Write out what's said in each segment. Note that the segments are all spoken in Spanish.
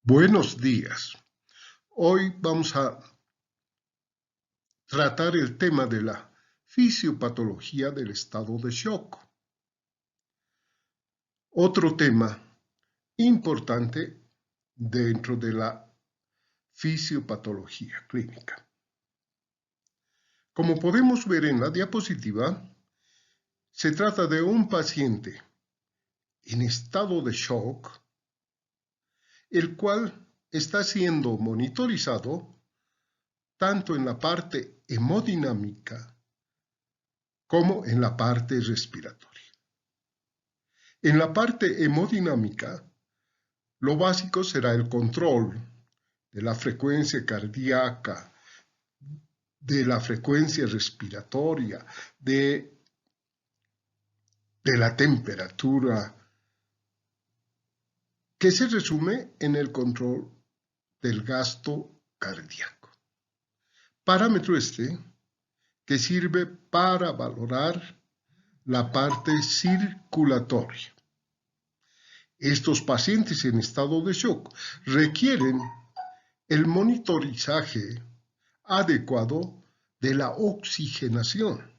Buenos días. Hoy vamos a tratar el tema de la fisiopatología del estado de shock. Otro tema importante dentro de la fisiopatología clínica. Como podemos ver en la diapositiva, se trata de un paciente en estado de shock, el cual está siendo monitorizado tanto en la parte hemodinámica como en la parte respiratoria. En la parte hemodinámica, lo básico será el control de la frecuencia cardíaca, de la frecuencia respiratoria, de la temperatura, que se resume en el control del gasto cardíaco. Parámetro que sirve para valorar la parte circulatoria. Estos pacientes en estado de shock requieren el monitorizaje adecuado de la oxigenación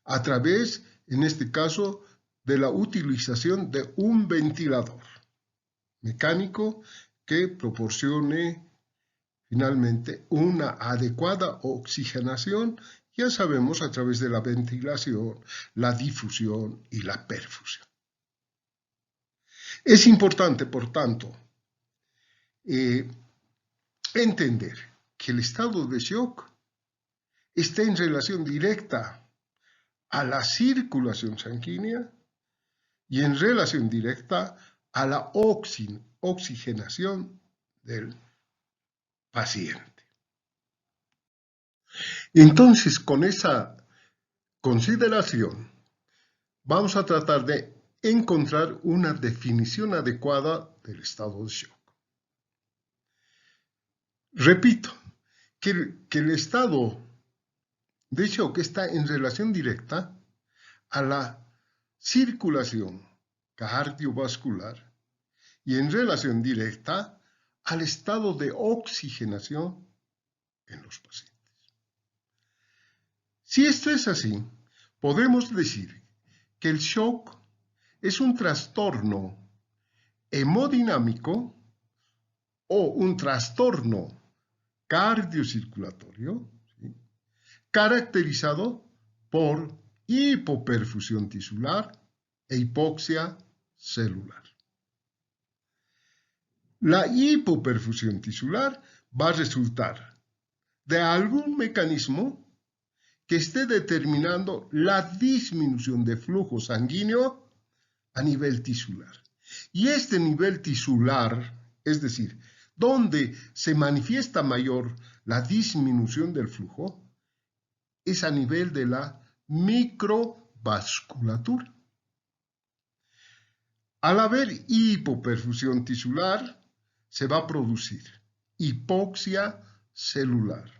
a través, en este caso, de la utilización de un ventilador mecánico que proporcione finalmente una adecuada oxigenación, ya sabemos, a través de la ventilación, la difusión y la perfusión. Es importante, por tanto, entender que el estado de shock está en relación directa a la circulación sanguínea y en relación directa a la oxigenación del paciente. Entonces, con esa consideración, vamos a tratar de encontrar una definición adecuada del estado de shock. Repito, que el estado de shock está en relación directa a la circulación cardiovascular y en relación directa al estado de oxigenación en los pacientes. Si esto es así, podemos decir que el shock es un trastorno hemodinámico o un trastorno cardiocirculatorio, ¿sí?, caracterizado por hipoperfusión tisular e hipoxia celular. La hipoperfusión tisular va a resultar de algún mecanismo que esté determinando la disminución de flujo sanguíneo a nivel tisular. Y este nivel tisular, es decir, donde se manifiesta mayor la disminución del flujo, es a nivel de la microvasculatura. Al haber hipoperfusión tisular, se va a producir hipoxia celular.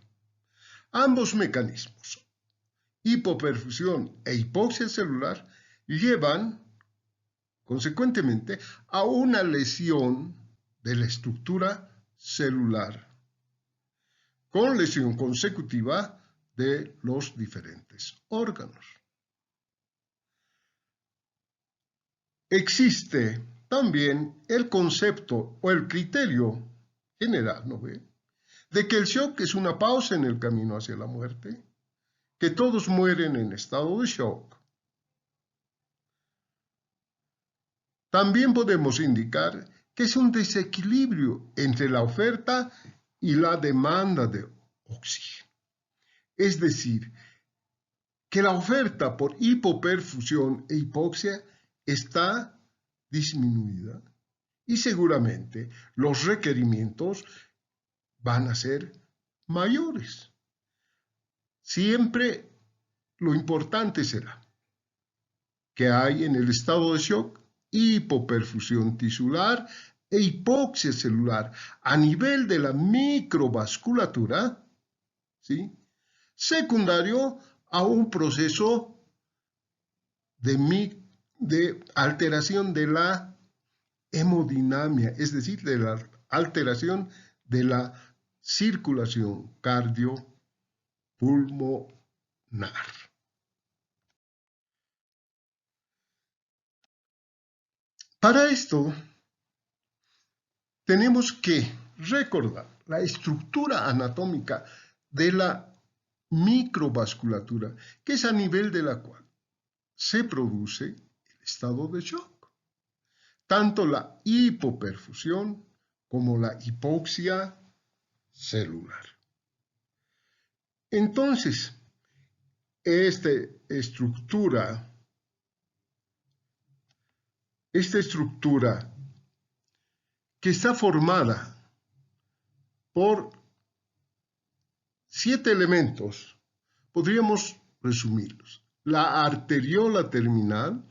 Ambos mecanismos, hipoperfusión e hipoxia celular, llevan consecuentemente a una lesión de la estructura celular, con lesión consecutiva de los diferentes órganos. Existe también el concepto o el criterio general, ¿no ve?, de que el shock es una pausa en el camino hacia la muerte, que todos mueren en estado de shock. También podemos indicar que es un desequilibrio entre la oferta y la demanda de oxígeno. Es decir, que la oferta por hipoperfusión e hipoxia está disminuida y seguramente los requerimientos van a ser mayores. Siempre lo importante será que hay en el estado de shock hipoperfusión tisular e hipoxia celular a nivel de la microvasculatura, ¿sí?, secundario a un proceso de alteración de la hemodinamia, es decir, de la alteración de la circulación cardiopulmonar. Para esto, tenemos que recordar la estructura anatómica de la microvasculatura, que es a nivel de la cual se produce el estado de shock. Tanto la hipoperfusión como la hipoxia celular. Entonces, esta estructura que está formada por 7 elementos, podríamos resumirlos. La arteriola terminal,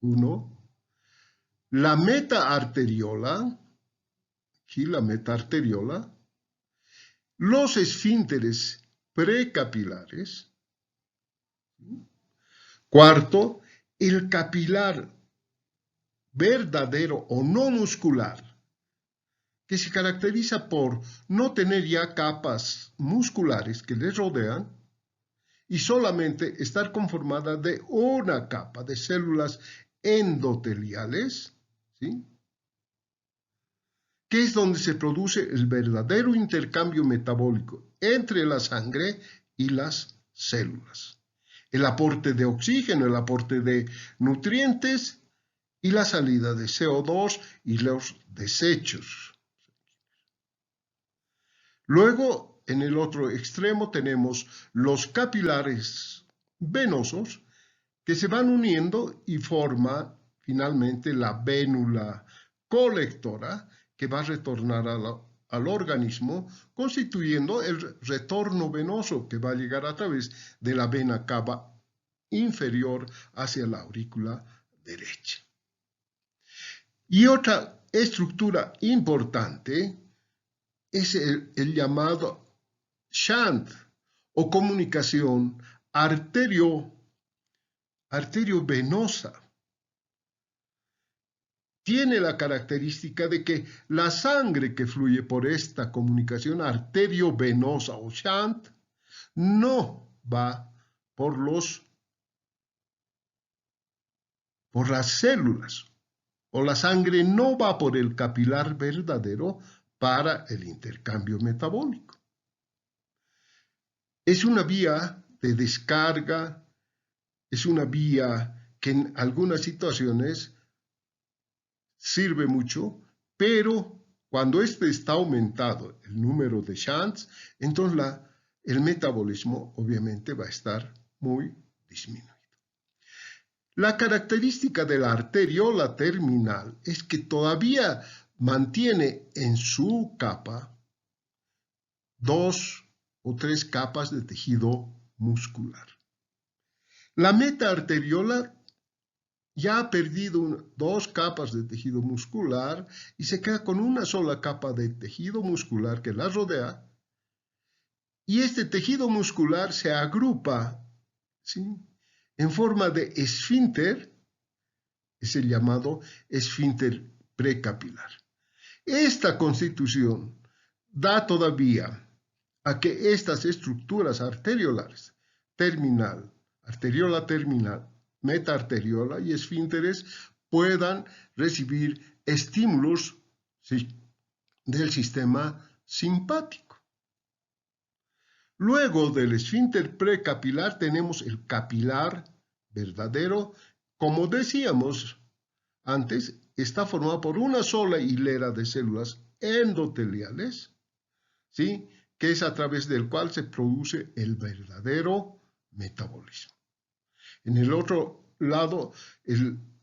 1. La metaarteriola, aquí la metaarteriola. Los esfínteres precapilares. 4. El capilar verdadero o no muscular, que se caracteriza por no tener ya capas musculares que les rodean y solamente estar conformada de una capa de células endoteliales, ¿sí?, que es donde se produce el verdadero intercambio metabólico entre la sangre y las células. El aporte de oxígeno, el aporte de nutrientes y la salida de CO2 y los desechos. Luego, en el otro extremo tenemos los capilares venosos que se van uniendo y forma finalmente la vénula colectora que va a retornar al organismo, constituyendo el retorno venoso que va a llegar a través de la vena cava inferior hacia la aurícula derecha. Y otra estructura importante es el llamado shunt o comunicación arteriovenosa. Tiene la característica de que la sangre que fluye por esta comunicación arteriovenosa o shunt no va por las células, o la sangre no va por el capilar verdadero para el intercambio metabólico. Es una vía de descarga, es una vía que en algunas situaciones sirve mucho, pero cuando está aumentado el número de shunts, entonces el metabolismo obviamente va a estar muy disminuido. La característica de la arteriola terminal es que todavía mantiene en su capa 2 o 3 capas de tejido muscular. La metaarteriola ya ha perdido 2 capas de tejido muscular y se queda con una sola capa de tejido muscular que la rodea, y este tejido muscular se agrupa, ¿sí?, en forma de esfínter, es el llamado esfínter precapilar. Esta constitución da todavía a que estas estructuras arteriolares, arteriola terminal, metaarteriola y esfínteres, puedan recibir estímulos, ¿sí?, del sistema simpático. Luego del esfínter precapilar tenemos el capilar verdadero. Como decíamos antes, está formado por una sola hilera de células endoteliales, ¿sí?, que es a través del cual se produce el verdadero metabolismo. En el otro lado,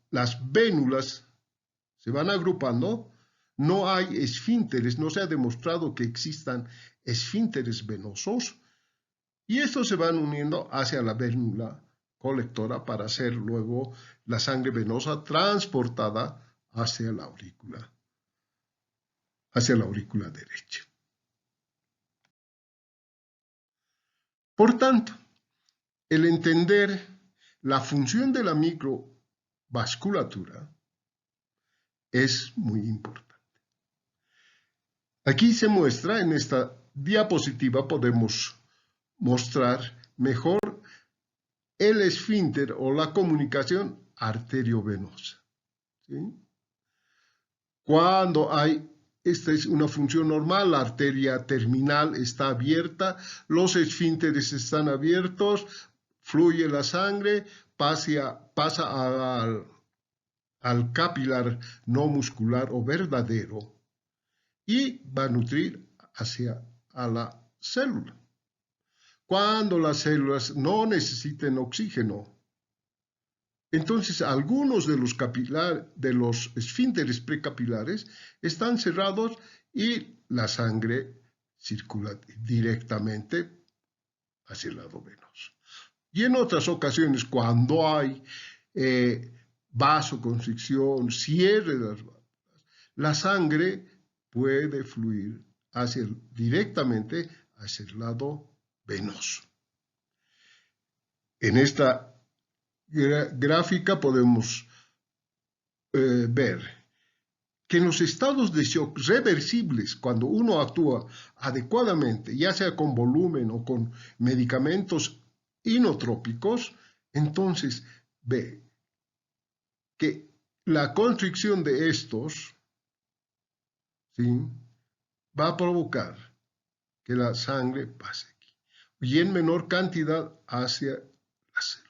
las vénulas se van agrupando. No hay esfínteres, no se ha demostrado que existan esfínteres venosos, y estos se van uniendo hacia la vénula colectora para ser luego la sangre venosa transportada hacia la aurícula derecha. Por tanto, el entender la función de la microvasculatura es muy importante. Aquí se muestra, en esta diapositiva podemos mostrar mejor el esfínter o la comunicación arteriovenosa. ¿Sí? Cuando esta es una función normal, la arteria terminal está abierta, los esfínteres están abiertos, fluye la sangre, pasa al capilar no muscular o verdadero y va a nutrir a la célula. Cuando las células no necesiten oxígeno, entonces algunos de los esfínteres precapilares están cerrados y la sangre circula directamente hacia el lado venoso. Y en otras ocasiones, cuando hay vasoconstricción, cierre de las válvulas, la sangre puede fluir directamente hacia el lado venoso. En esta gráfica podemos ver que en los estados de shock reversibles, cuando uno actúa adecuadamente, ya sea con volumen o con medicamentos inotrópicos, entonces ve que la constricción de estos, ¿sí?, va a provocar que la sangre pase aquí y en menor cantidad hacia la célula.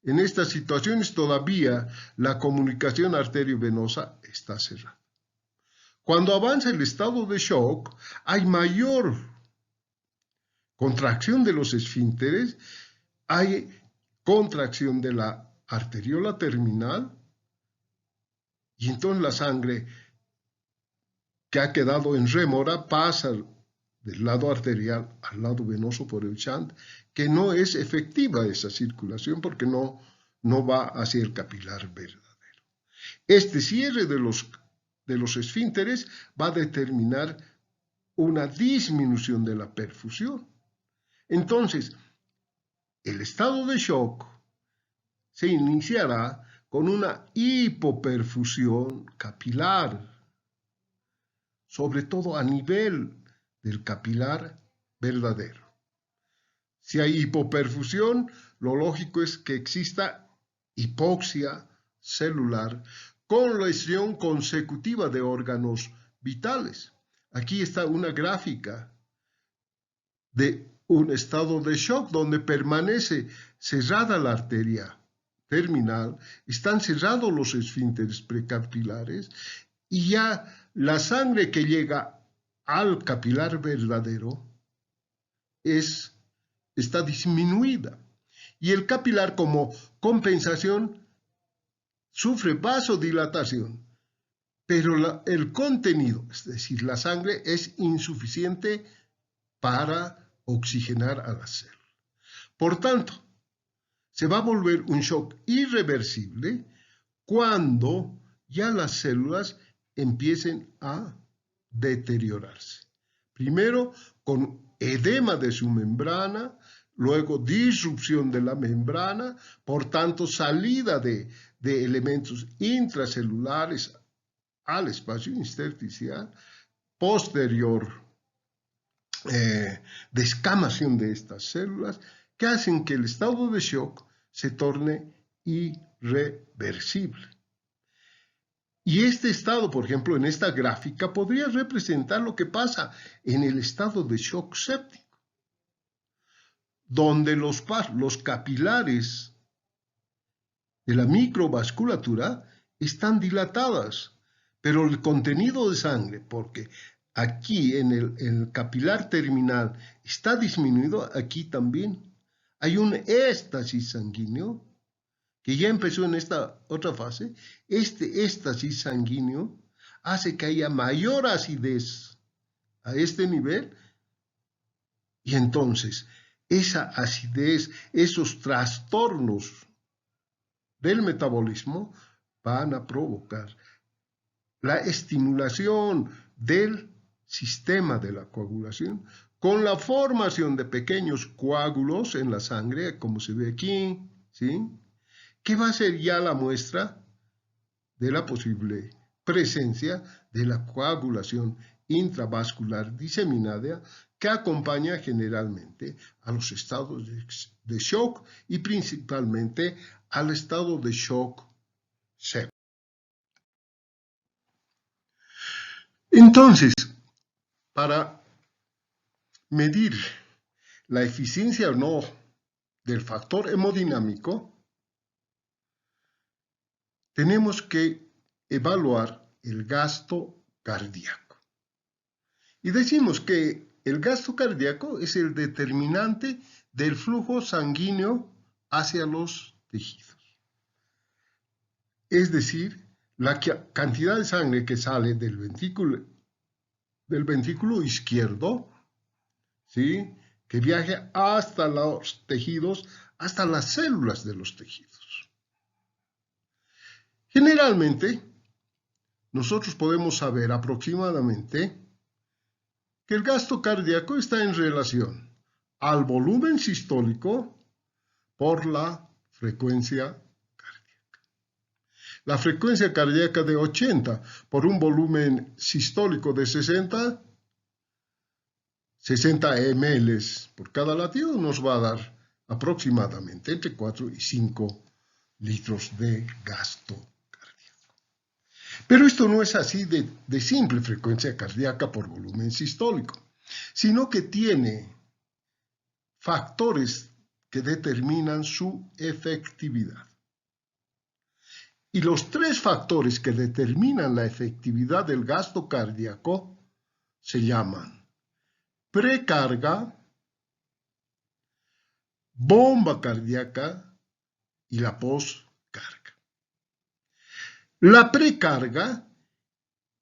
En estas situaciones todavía la comunicación arteriovenosa está cerrada. Cuando avanza el estado de shock, hay mayor contracción de los esfínteres, hay contracción de la arteriola terminal y entonces la sangre que ha quedado en rémora pasa del lado arterial al lado venoso por el shunt, que no es efectiva esa circulación porque no va hacia el capilar verdadero. Este cierre de los esfínteres va a determinar una disminución de la perfusión. Entonces, el estado de shock se iniciará con una hipoperfusión capilar, sobre todo a nivel del capilar verdadero. Si hay hipoperfusión, lo lógico es que exista hipoxia celular con lesión consecutiva de órganos vitales. Aquí está una gráfica de un estado de shock donde permanece cerrada la arteria terminal, están cerrados los esfínteres precapilares y ya la sangre que llega al capilar verdadero está disminuida. Y el capilar, como compensación, sufre vasodilatación, pero el contenido, es decir, la sangre, es insuficiente para oxigenar a la célula. Por tanto, se va a volver un shock irreversible cuando ya las células empiecen a deteriorarse. Primero con edema de su membrana, luego disrupción de la membrana, por tanto salida de elementos intracelulares al espacio intersticial, posterior descamación de estas células que hacen que el estado de shock se torne irreversible. Y este estado, por ejemplo, en esta gráfica, podría representar lo que pasa en el estado de shock séptico, donde los capilares de la microvasculatura están dilatadas, pero el contenido de sangre, porque aquí en el capilar terminal está disminuido, aquí también hay un éxtasis sanguíneo que ya empezó en esta otra fase. Este éxtasis sanguíneo hace que haya mayor acidez a este nivel y entonces esa acidez, esos trastornos del metabolismo van a provocar la estimulación del sistema de la coagulación con la formación de pequeños coágulos en la sangre, como se ve aquí, ¿sí?, que va a ser ya la muestra de la posible presencia de la coagulación intravascular diseminada que acompaña generalmente a los estados de shock y principalmente al estado de shock séptico. Entonces, para medir la eficiencia o no del factor hemodinámico, tenemos que evaluar el gasto cardíaco. Y decimos que el gasto cardíaco es el determinante del flujo sanguíneo hacia los tejidos. Es decir, la cantidad de sangre que sale del ventrículo izquierdo, ¿sí?, que viaje hasta los tejidos, hasta las células de los tejidos. Generalmente, nosotros podemos saber aproximadamente que el gasto cardíaco está en relación al volumen sistólico por la frecuencia cardíaca. La frecuencia cardíaca de 80 por un volumen sistólico de 60 ml por cada latido nos va a dar aproximadamente entre 4 y 5 litros de gasto cardíaco. Pero esto no es así de simple frecuencia cardíaca por volumen sistólico, sino que tiene factores que determinan su efectividad. Y los tres factores que determinan la efectividad del gasto cardíaco se llaman precarga, bomba cardíaca y la postcarga. La precarga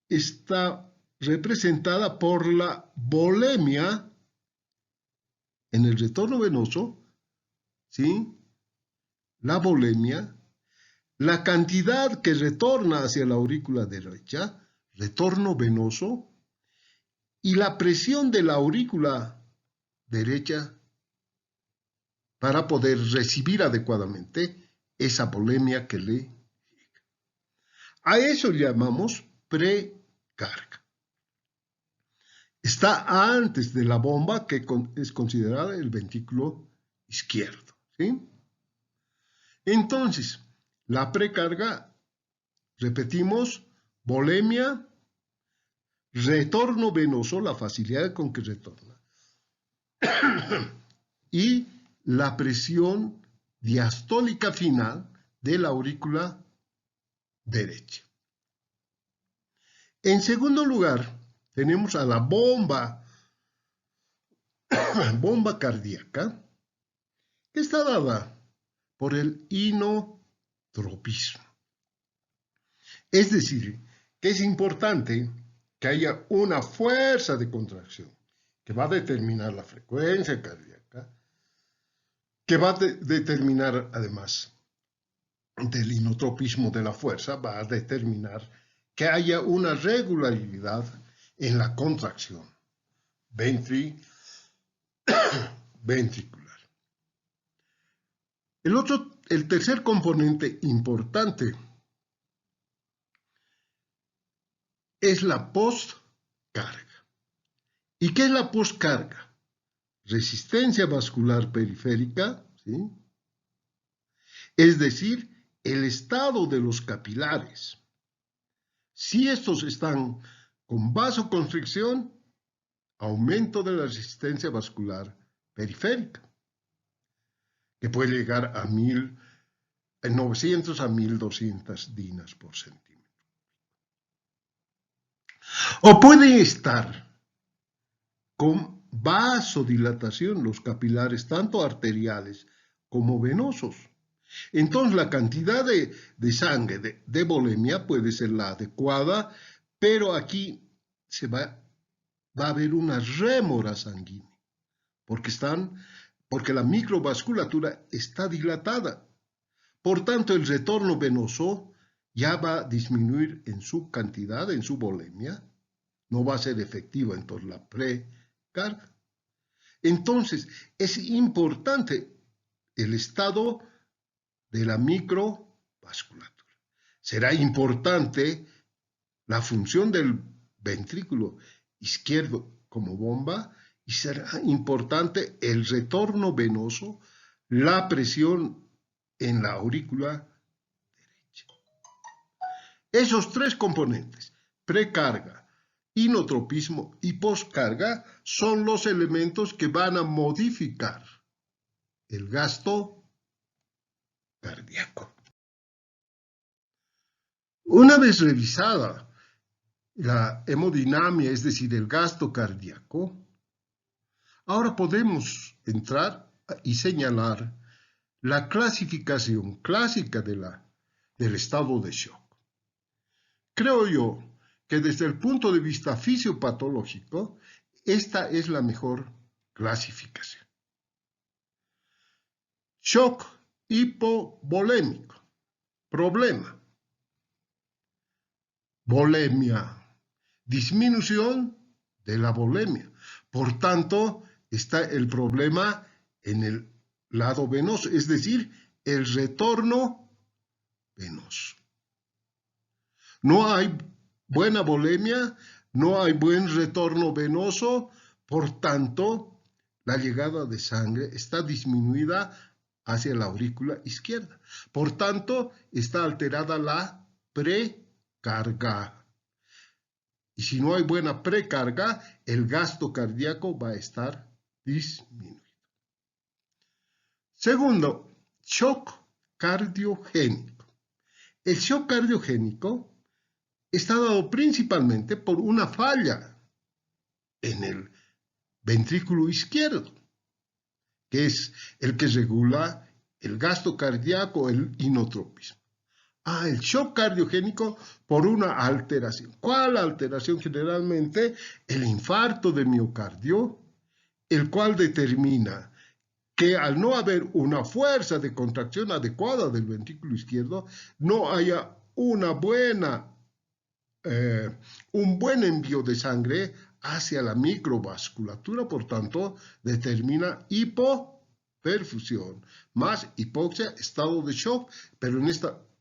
está representada por la volemia en el retorno venoso, ¿sí?, la volemia, la cantidad que retorna hacia la aurícula derecha, retorno venoso, y la presión de la aurícula derecha para poder recibir adecuadamente esa volemia que le llega. A eso llamamos precarga. Está antes de la bomba, que es considerada el ventrículo izquierdo, ¿sí? Entonces, la precarga, repetimos, volemia, retorno venoso, la facilidad con que retorna, y la presión diastólica final de la aurícula derecha. En segundo lugar, tenemos a la bomba cardíaca, que está dada por el inotropismo. Es decir, que es importante que haya una fuerza de contracción que va a determinar la frecuencia cardíaca, que va a determinar además del inotropismo de la fuerza, va a determinar que haya una regularidad en la contracción ventricular. El tercer componente importante es la postcarga. ¿Y qué es la postcarga? Resistencia vascular periférica, ¿sí?, es decir, el estado de los capilares. Si estos están con vasoconstricción, aumento de la resistencia vascular periférica, que puede llegar a 900 a 1200 dinas por centímetro. O puede estar con vasodilatación, los capilares tanto arteriales como venosos. Entonces la cantidad de sangre de volemia puede ser la adecuada, pero aquí va a haber una rémora sanguínea, porque la microvasculatura está dilatada. Por tanto, el retorno venoso ya va a disminuir en su cantidad, en su volemia, no va a ser efectiva entonces la precarga. Entonces, es importante el estado de la microvasculatura. será importante la función del ventrículo izquierdo como bomba y será importante el retorno venoso, la presión en la aurícula derecha. Esos tres componentes, precarga, inotropismo y postcarga, son los elementos que van a modificar el gasto cardíaco. Una vez revisada la hemodinamia, es decir, el gasto cardíaco, ahora podemos entrar y señalar la clasificación clásica del estado de shock. Creo yo que desde el punto de vista fisiopatológico, esta es la mejor clasificación. Shock hipovolémico. Problema. Volemia. Disminución de la volemia. Por tanto, está el problema en el lado venoso, es decir, el retorno venoso. No hay buena volemia, no hay buen retorno venoso, por tanto, la llegada de sangre está disminuida hacia la aurícula izquierda. Por tanto, está alterada la precarga. Y si no hay buena precarga, el gasto cardíaco va a estar disminuido. Segundo, shock cardiogénico. El shock cardiogénico está dado principalmente por una falla en el ventrículo izquierdo, que es el que regula el gasto cardíaco, el inotropismo. El shock cardiogénico por una alteración. ¿Cuál alteración? Generalmente el infarto de miocardio, el cual determina que al no haber una fuerza de contracción adecuada del ventrículo izquierdo, no haya un buen envío de sangre hacia la microvasculatura, por tanto, determina hipoperfusión, más hipoxia, estado de shock, pero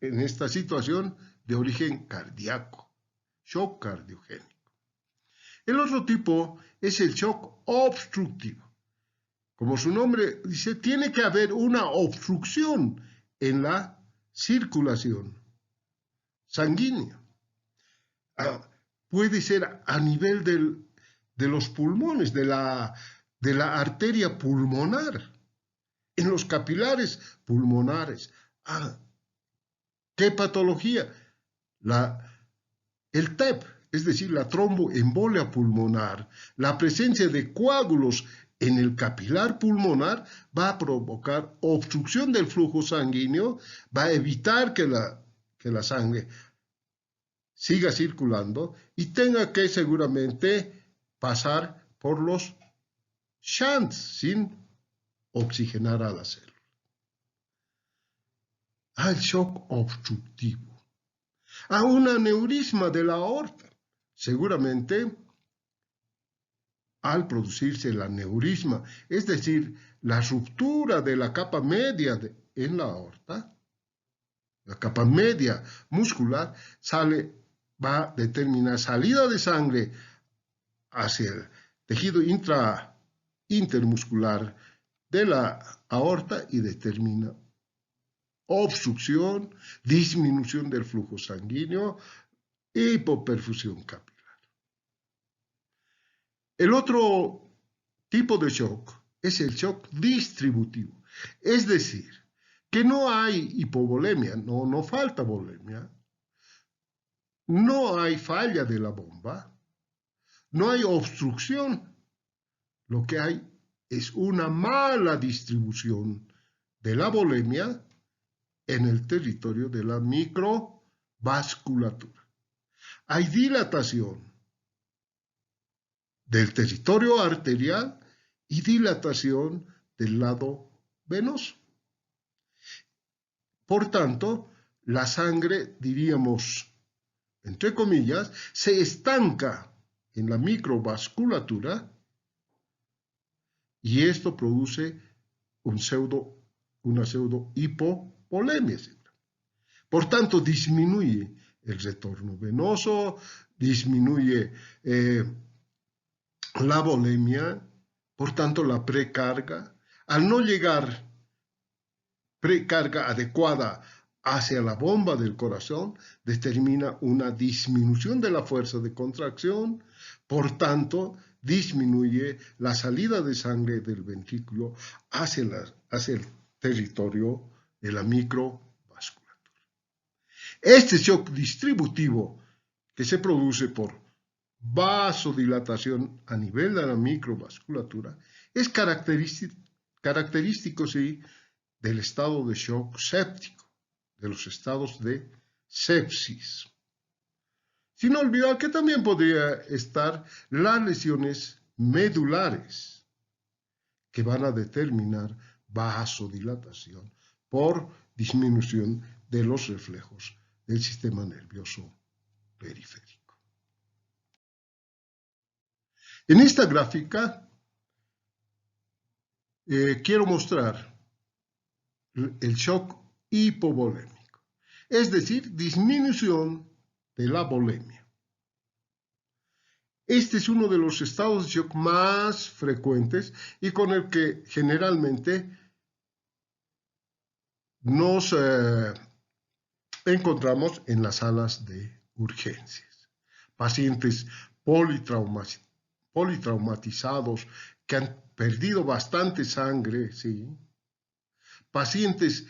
en esta situación de origen cardíaco, shock cardiogénico. El otro tipo es el shock obstructivo. Como su nombre dice, tiene que haber una obstrucción en la circulación sanguínea. Puede ser a nivel de los pulmones, de la arteria pulmonar, en los capilares pulmonares. ¿Qué patología? El TEP, es decir, la tromboembolia pulmonar, la presencia de coágulos en el capilar pulmonar va a provocar obstrucción del flujo sanguíneo, va a evitar que la sangre siga circulando y tenga que seguramente pasar por los shunts sin oxigenar a la célula. El shock obstructivo. Un aneurisma de la aorta. Seguramente, al producirse el aneurisma, es decir, la ruptura de la capa media en la aorta, la capa media muscular, va a determinar salida de sangre hacia el tejido intermuscular de la aorta y determina obstrucción, disminución del flujo sanguíneo, hipoperfusión capilar. El otro tipo de shock es el shock distributivo, es decir, que no hay hipovolemia, no falta volemia, no hay falla de la bomba, no hay obstrucción, lo que hay es una mala distribución de la volemia en el territorio de la microvasculatura. Hay dilatación del territorio arterial y dilatación del lado venoso. Por tanto, la sangre, diríamos, entre comillas, se estanca en la microvasculatura y esto produce una pseudo hipovolemia. Por tanto, disminuye el retorno venoso, disminuye la volemia, por tanto la precarga. Al no llegar precarga adecuada hacia la bomba del corazón, determina una disminución de la fuerza de contracción, por tanto, disminuye la salida de sangre del ventrículo hacia el territorio de la microvasculatura. Este shock distributivo que se produce por vasodilatación a nivel de la microvasculatura es característico, sí, del estado de shock séptico, de los estados de sepsis. Sin olvidar que también podría estar las lesiones medulares, que van a determinar vasodilatación por disminución de los reflejos del sistema nervioso periférico. En esta gráfica quiero mostrar el shock hipovolémico, es decir, disminución de la volemia. Este es uno de los estados de shock más frecuentes y con el que generalmente nos encontramos en las salas de urgencias. Pacientes politraumatizados que han perdido bastante sangre, ¿sí? Pacientes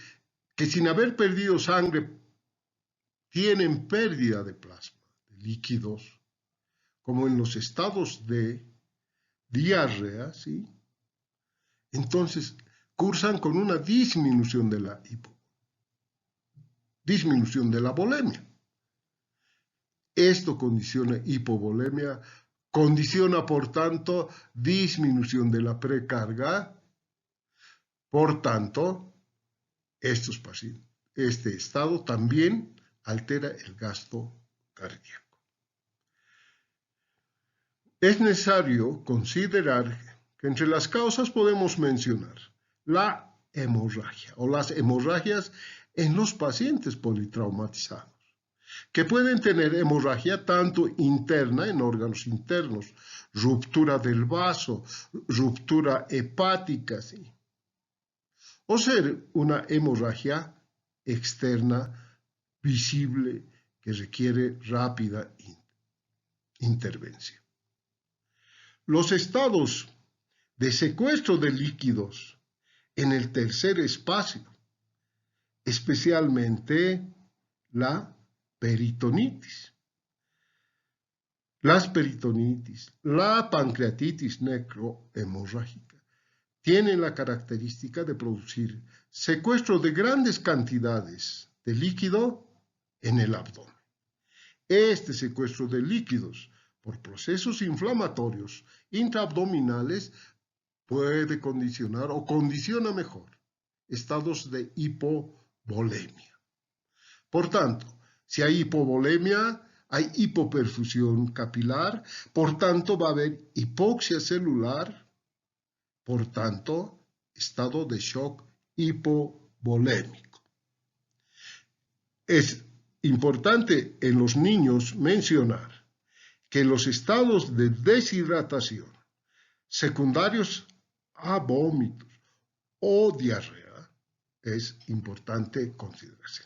que sin haber perdido sangre tienen pérdida de plasma, de líquidos, como en los estados de diarrea, ¿sí? Entonces cursan con una disminución de la volemia. Esto condiciona hipovolemia, condiciona por tanto disminución de la precarga. Por tanto, este estado también altera el gasto cardíaco. Es necesario considerar que entre las causas podemos mencionar la hemorragia o las hemorragias en los pacientes politraumatizados, que pueden tener hemorragia tanto interna en órganos internos, ruptura del vaso, ruptura hepática, ¿sí? O ser una hemorragia externa visible que requiere rápida intervención. Los estados de secuestro de líquidos en el tercer espacio, especialmente la peritonitis. Las peritonitis, la pancreatitis necrohemorrágica, tienen la característica de producir secuestro de grandes cantidades de líquido en el abdomen. Este secuestro de líquidos por procesos inflamatorios intraabdominales puede condicionar o condiciona mejor estados de hipovolemia. Por tanto, si hay hipovolemia, hay hipoperfusión capilar, por tanto va a haber hipoxia celular, por tanto, estado de shock hipovolémico. Es importante en los niños mencionar que los estados de deshidratación secundarios a vómitos o diarrea es importante considerarse.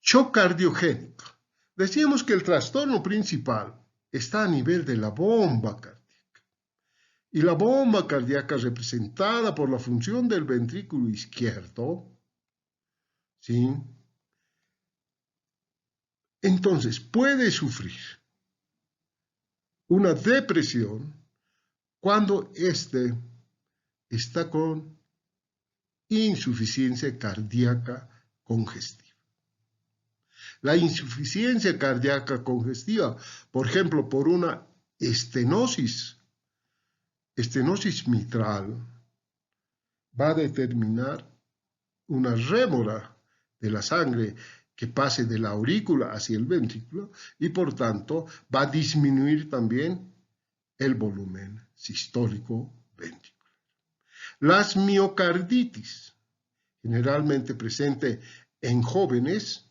Shock cardiogénico. Decíamos que el trastorno principal está a nivel de la bomba cardíaca. Y la bomba cardíaca representada por la función del ventrículo izquierdo, ¿sí? Entonces puede sufrir una depresión cuando éste está con insuficiencia cardíaca congestiva. La insuficiencia cardíaca congestiva, por ejemplo, por una estenosis mitral, va a determinar una rémora de la sangre que pase de la aurícula hacia el ventrículo y por tanto va a disminuir también el volumen sistólico ventricular. Las miocarditis, generalmente presente en jóvenes,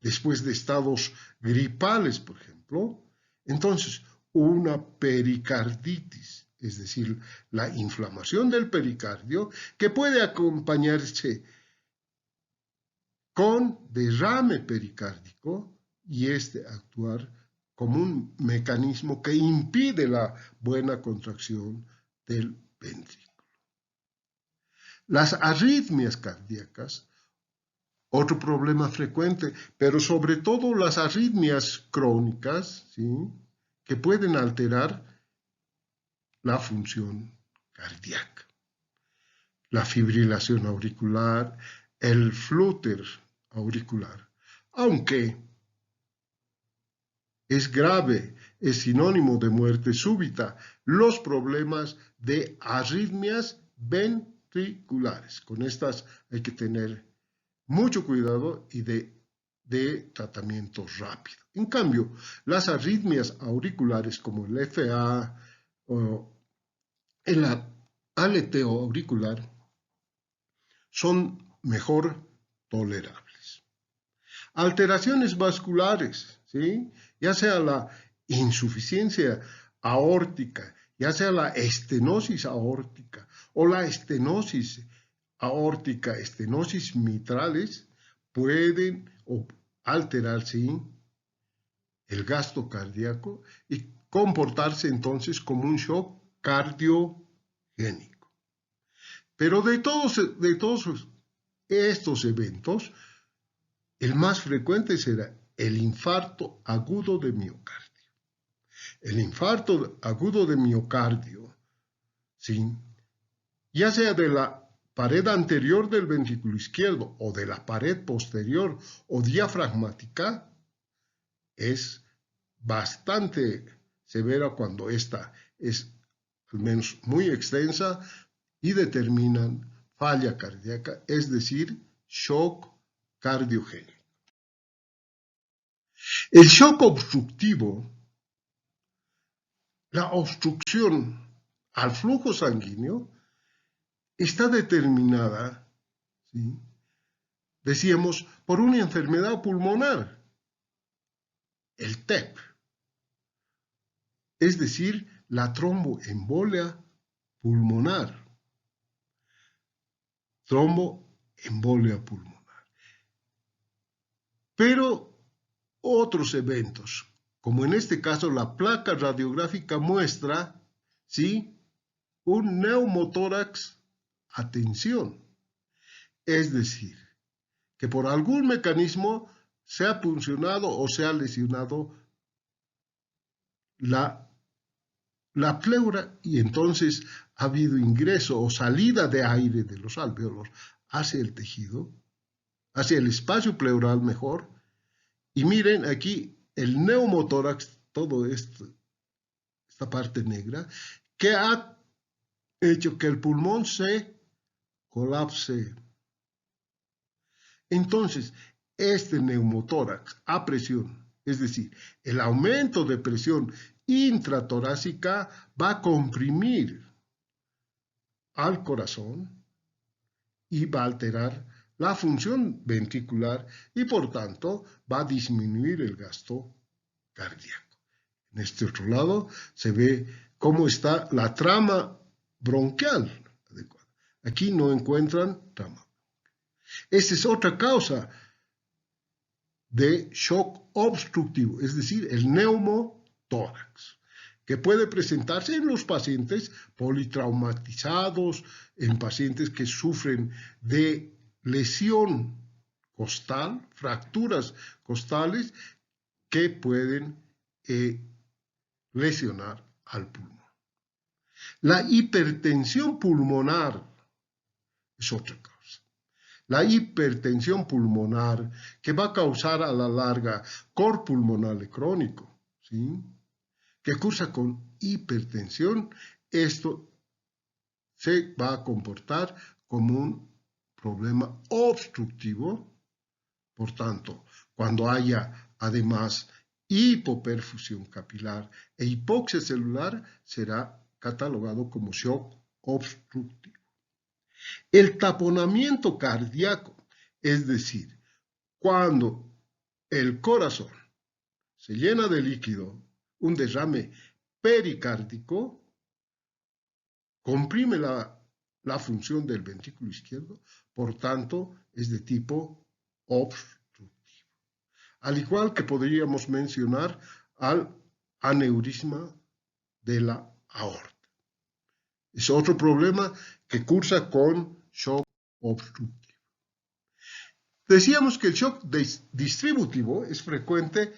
después de estados gripales, por ejemplo. Entonces, una pericarditis, es decir, la inflamación del pericardio, que puede acompañarse con derrame pericárdico y actuar como un mecanismo que impide la buena contracción del ventrículo. Las arritmias cardíacas, otro problema frecuente, pero sobre todo las arritmias crónicas, ¿sí?, que pueden alterar la función cardíaca. La fibrilación auricular, el flúter auricular, aunque es grave, es sinónimo de muerte súbita, los problemas de arritmias ventriculares. Con estas hay que tener mucho cuidado y de tratamiento rápido. En cambio, las arritmias auriculares como el FA o el aleteo auricular son mejor tolerables. Alteraciones vasculares, ¿sí?, ya sea la insuficiencia aórtica, ya sea la estenosis aórtica o la estenosis aórtica, estenosis mitrales, pueden alterarse el gasto cardíaco y comportarse entonces como un shock cardiogénico. Pero de todos estos eventos, el más frecuente será el infarto agudo de miocardio. El infarto agudo de miocardio, ¿sí?, ya sea de la pared anterior del ventrículo izquierdo o de la pared posterior o diafragmática, es bastante severa cuando esta es al menos muy extensa y determinan falla cardíaca, es decir, shock cardiogénico. El shock obstructivo, la obstrucción al flujo sanguíneo, está determinada, ¿sí?, decíamos, por una enfermedad pulmonar, el TEP, es decir, la tromboembolia pulmonar. Tromboembolia pulmonar. Pero otros eventos, como en este caso la placa radiográfica muestra, ¿sí?, un neumotórax a tensión. Es decir, que por algún mecanismo se ha puncionado o se ha lesionado la pleura y entonces ha habido ingreso o salida de aire de los alvéolos hacia el tejido, hacia el espacio pleural mejor. Y miren aquí el neumotórax, todo esto, esta parte negra, que ha hecho que el pulmón se colapse. Entonces, este neumotórax a presión, es decir, el aumento de presión intratorácica va a comprimir al corazón y va a alterar la función ventricular y por tanto va a disminuir el gasto cardíaco. En este otro lado se ve cómo está la trama bronquial adecuada. Aquí no encuentran trama. Esta es otra causa de shock obstructivo, es decir, el neumotórax, que puede presentarse en los pacientes politraumatizados, en pacientes que sufren de lesión costal, fracturas costales, que pueden lesionar al pulmón. La hipertensión pulmonar es otra causa. La hipertensión pulmonar que va a causar a la larga cor pulmonar crónico, ¿sí?, que cursa con hipertensión, esto se va a comportar como un problema obstructivo. Por tanto, cuando haya además hipoperfusión capilar e hipoxia celular, será catalogado como shock obstructivo. El taponamiento cardíaco, es decir, cuando el corazón se llena de líquido, un derrame pericárdico, comprime la función del ventrículo izquierdo, por tanto, es de tipo obstructivo. Al igual que podríamos mencionar al aneurisma de la aorta. Es otro problema que cursa con shock obstructivo. Decíamos que el shock distributivo es frecuente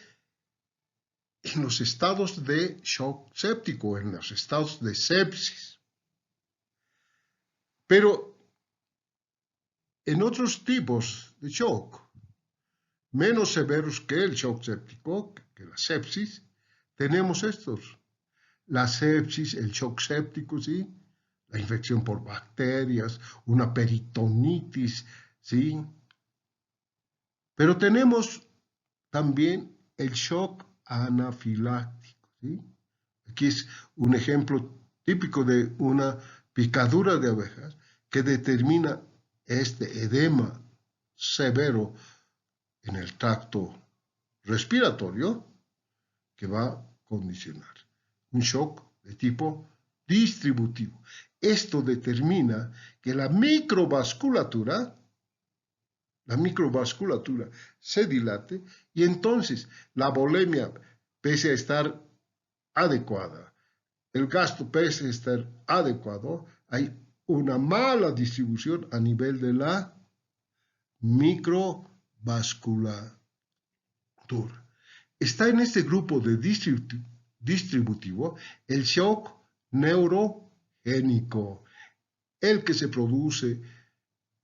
en los estados de shock séptico, en los estados de sepsis. Pero en otros tipos de shock, menos severos que el shock séptico, que la sepsis, tenemos estos. La sepsis, el shock séptico, ¿sí? La infección por bacterias, una peritonitis, ¿sí? Pero tenemos también el shock anafiláctico, ¿sí? Aquí es un ejemplo típico de una picadura de abejas que determina este edema severo en el tracto respiratorio que va a condicionar un shock de tipo distributivo. Esto determina que la microvasculatura se dilate y entonces la volemia, pese a estar adecuada, el gasto pese a estar adecuado, hay una mala distribución a nivel de la microvasculatura. Está en este grupo de distributivo el shock neurogénico, el que se produce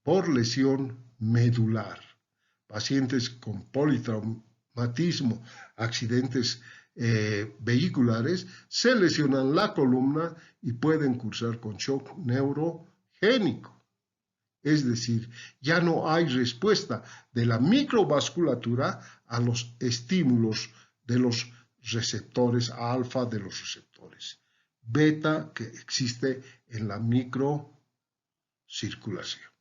por lesión medular. Pacientes con politraumatismo, accidentes vehiculares, se lesionan la columna y pueden cursar con shock neurogénico. Es decir, ya no hay respuesta de la microvasculatura a los estímulos de los receptores alfa, de los receptores beta que existe en la microcirculación.